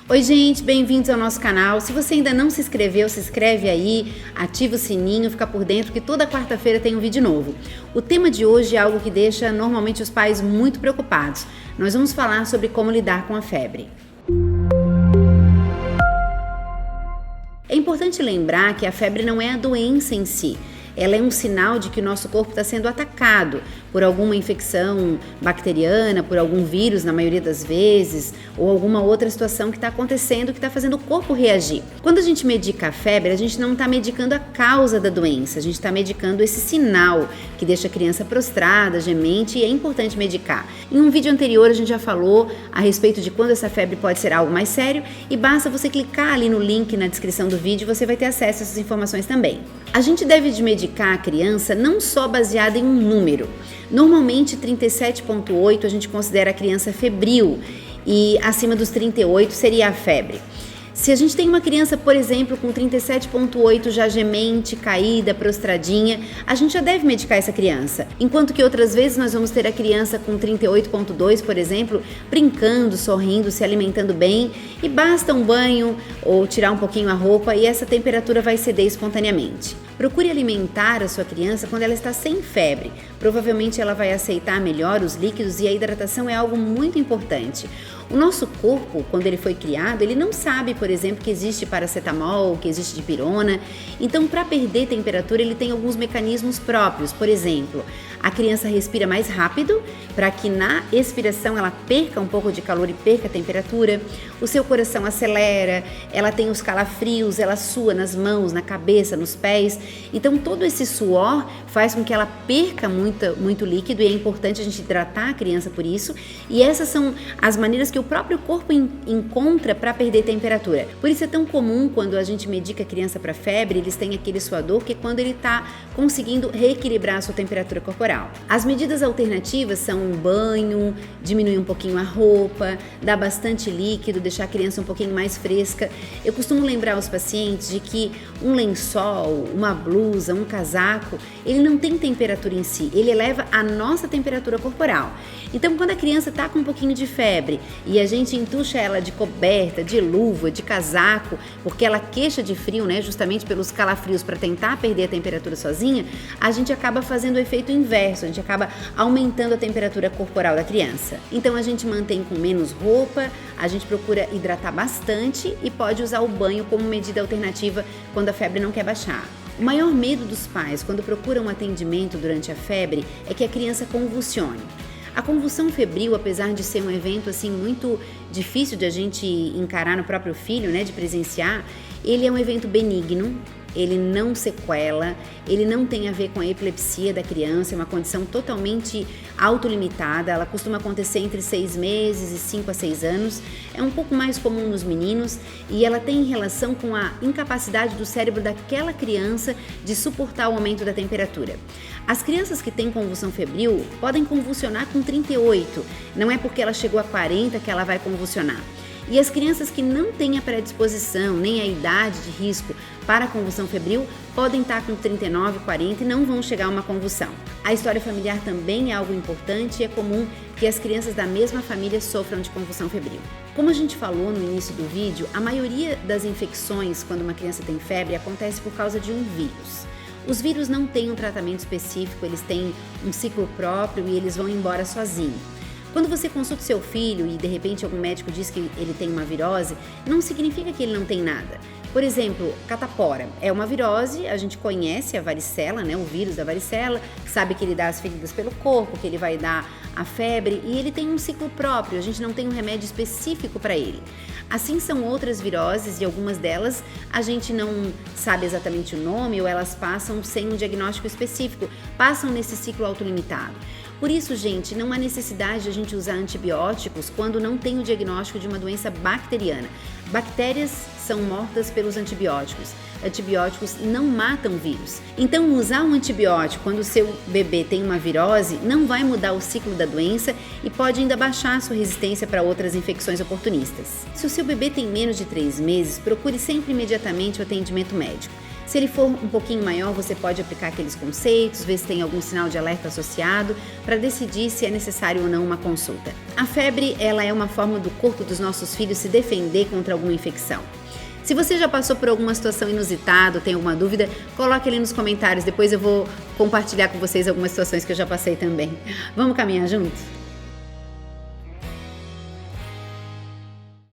Oi gente, bem-vindos ao nosso canal. Se você ainda não se inscreveu, se inscreve aí, ativa o sininho, fica por dentro que toda quarta-feira tem um vídeo novo. O tema de hoje é algo que deixa normalmente os pais muito preocupados. Nós vamos falar sobre como lidar com a febre. É importante lembrar que a febre não é a doença em si. Ela é um sinal de que o nosso corpo está sendo atacado por alguma infecção bacteriana, por algum vírus na maioria das vezes, ou alguma outra situação que está acontecendo que está fazendo o corpo reagir. Quando a gente medica a febre, a gente não está medicando a causa da doença, a gente está medicando esse sinal que deixa a criança prostrada, gemente, e é importante medicar. Em um vídeo anterior a gente já falou a respeito de quando essa febre pode ser algo mais sério e basta você clicar ali no link na descrição do vídeo e você vai ter acesso a essas informações também. A gente deve medicar a criança não só baseada em um número. Normalmente 37,8 a gente considera a criança febril e acima dos 38 seria a febre. Se a gente tem uma criança, por exemplo, com 37,8 já gemente, caída, prostradinha, a gente já deve medicar essa criança. Enquanto que outras vezes nós vamos ter a criança com 38,2, por exemplo, brincando, sorrindo, se alimentando bem e basta um banho ou tirar um pouquinho a roupa e essa temperatura vai ceder espontaneamente. Procure alimentar a sua criança quando ela está sem febre. Provavelmente ela vai aceitar melhor os líquidos e a hidratação é algo muito importante. O nosso corpo, quando ele foi criado, ele não sabe, por exemplo, que existe paracetamol, que existe dipirona. Então, para perder temperatura, ele tem alguns mecanismos próprios. Por exemplo, a criança respira mais rápido para que na expiração ela perca um pouco de calor e perca a temperatura. O seu coração acelera, ela tem os calafrios, ela sua nas mãos, na cabeça, nos pés. Então, todo esse suor faz com que ela perca muito líquido e é importante a gente hidratar a criança por isso. E essas são as maneiras que o próprio corpo encontra para perder temperatura. Por isso é tão comum quando a gente medica a criança para febre, eles têm aquele suador que é quando ele está conseguindo reequilibrar a sua temperatura corporal. As medidas alternativas são um banho, diminuir um pouquinho a roupa, dar bastante líquido, deixar a criança um pouquinho mais fresca. Eu costumo lembrar aos pacientes de que um lençol, uma blusa, um casaco, ele não tem temperatura em si, ele eleva a nossa temperatura corporal. Então, quando a criança está com um pouquinho de febre e a gente entuxa ela de coberta, de luva, de casaco, porque ela queixa de frio, né, justamente pelos calafrios para tentar perder a temperatura sozinha, a gente acaba fazendo o efeito inverso, a gente acaba aumentando a temperatura corporal da criança. Então, a gente mantém com menos roupa, a gente procura hidratar bastante e pode usar o banho como medida alternativa quando a febre não quer baixar. O maior medo dos pais quando procuram um atendimento durante a febre é que a criança convulsione. A convulsão febril, apesar de ser um evento assim muito difícil de a gente encarar no próprio filho, né, de presenciar, ele é um evento benigno, ele não sequela, ele não tem a ver com a epilepsia da criança, é uma condição totalmente autolimitada, ela costuma acontecer entre 6 meses e 5 a 6 anos, é um pouco mais comum nos meninos e ela tem relação com a incapacidade do cérebro daquela criança de suportar o aumento da temperatura. As crianças que têm convulsão febril podem convulsionar com 38, não é porque ela chegou a 40 que ela vai convulsionar. E as crianças que não têm a predisposição nem a idade de risco para a convulsão febril podem estar com 39, 40 e não vão chegar a uma convulsão. A história familiar também é algo importante e é comum que as crianças da mesma família sofram de convulsão febril. Como a gente falou no início do vídeo, a maioria das infecções quando uma criança tem febre acontece por causa de um vírus. Os vírus não têm um tratamento específico, eles têm um ciclo próprio e eles vão embora sozinhos. Quando você consulta seu filho e de repente algum médico diz que ele tem uma virose, não significa que ele não tem nada. Por exemplo, catapora é uma virose, a gente conhece a varicela, né, o vírus da varicela, sabe que ele dá as feridas pelo corpo, que ele vai dar a febre e ele tem um ciclo próprio, a gente não tem um remédio específico para ele. Assim são outras viroses e algumas delas a gente não sabe exatamente o nome ou elas passam sem um diagnóstico específico, passam nesse ciclo autolimitado. Por isso, gente, não há necessidade de a gente usar antibióticos quando não tem o diagnóstico de uma doença bacteriana. Bactérias são mortas pelos antibióticos. Antibióticos não matam vírus. Então, usar um antibiótico quando o seu bebê tem uma virose não vai mudar o ciclo da doença e pode ainda baixar a sua resistência para outras infecções oportunistas. Se o seu bebê tem menos de 3 meses, procure sempre imediatamente o atendimento médico. Se ele for um pouquinho maior, você pode aplicar aqueles conceitos, ver se tem algum sinal de alerta associado, para decidir se é necessário ou não uma consulta. A febre, ela é uma forma do corpo dos nossos filhos se defender contra alguma infecção. Se você já passou por alguma situação inusitada, tem alguma dúvida, coloque ali nos comentários, depois eu vou compartilhar com vocês algumas situações que eu já passei também. Vamos caminhar juntos?